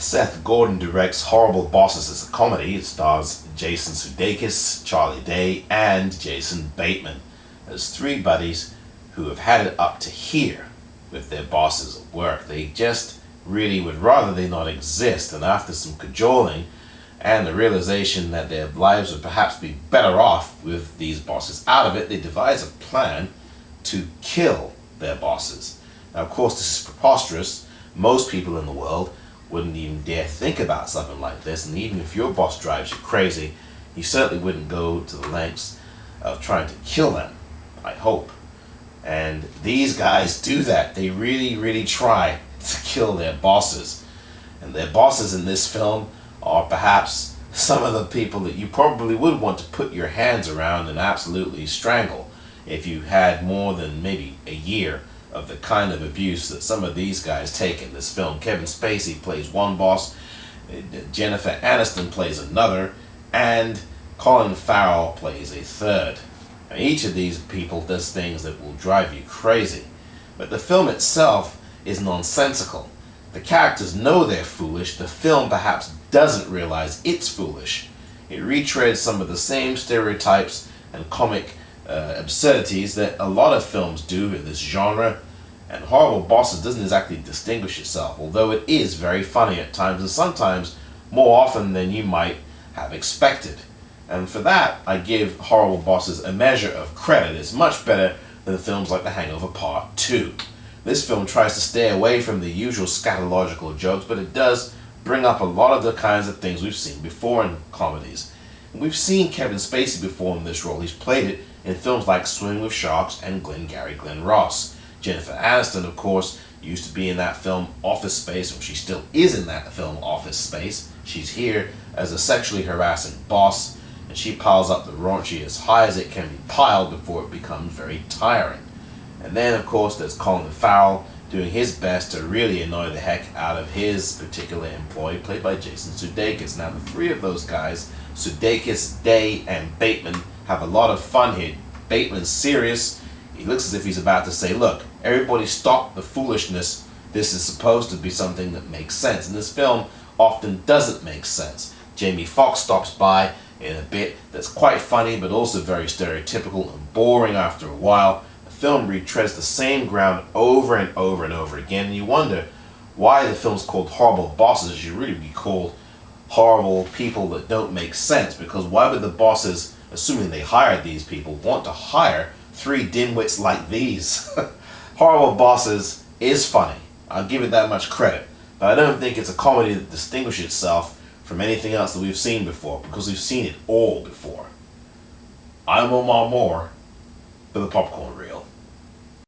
Seth Gordon directs Horrible Bosses as a comedy. It stars Jason Sudeikis, Charlie Day, and Jason Bateman as three buddies who have had it up to here with their bosses at work. They just really would rather they not exist, and after some cajoling and the realization that their lives would perhaps be better off with these bosses out of it, they devise a plan to kill their bosses. Now, of course, this is preposterous. Most people in the world wouldn't even dare think about something like this, and even if your boss drives you crazy, you certainly wouldn't go to the lengths of trying to kill them, I hope. And these guys do that. They really try to kill their bosses. And their bosses in this film are perhaps some of the people that you probably would want to put your hands around and absolutely strangle if you had more than maybe a year of the kind of abuse that some of these guys take in this film. Kevin Spacey plays one boss, Jennifer Aniston plays another, and Colin Farrell plays a third. Now, each of these people does things that will drive you crazy, but the film itself is nonsensical. The characters know they're foolish. The film perhaps doesn't realize it's foolish. It retreads some of the same stereotypes and comic absurdities that a lot of films do in this genre, and Horrible Bosses doesn't exactly distinguish itself, although it is very funny at times, and sometimes more often than you might have expected. And for that, I give Horrible Bosses a measure of credit. It's much better than films like The Hangover Part 2. This film tries to stay away from the usual scatological jokes, but it does bring up a lot of the kinds of things we've seen before in comedies. And we've seen Kevin Spacey before in this role. He's played it in films like Swimming with Sharks and Glengarry Glen Ross. Jennifer Aniston, of course, used to be in that film Office Space, or she still is in that film Office Space. She's here as a sexually harassing boss, and she piles up the raunchy as high as it can be piled before it becomes very tiring. And then, of course, there's Colin Farrell doing his best to really annoy the heck out of his particular employee, played by Jason Sudeikis. Now, the three of those guys, Sudeikis, Day, and Bateman, have a lot of fun here. Bateman's serious. He looks as if he's about to say, look, everybody stop the foolishness. This is supposed to be something that makes sense. And this film often doesn't make sense. Jamie Foxx stops by in a bit that's quite funny, but also very stereotypical and boring after a while. The film retreads the same ground over and over and over again, and you wonder why the film's called Horrible Bosses. It should really be called Horrible People That Don't Make Sense, because why would the bosses, assuming they hired these people, want to hire three dimwits like these? Horrible Bosses is funny. I'll give it that much credit. But I don't think it's a comedy that distinguishes itself from anything else that we've seen before, because we've seen it all before. I'm Omar Moore for the Popcorn Reel.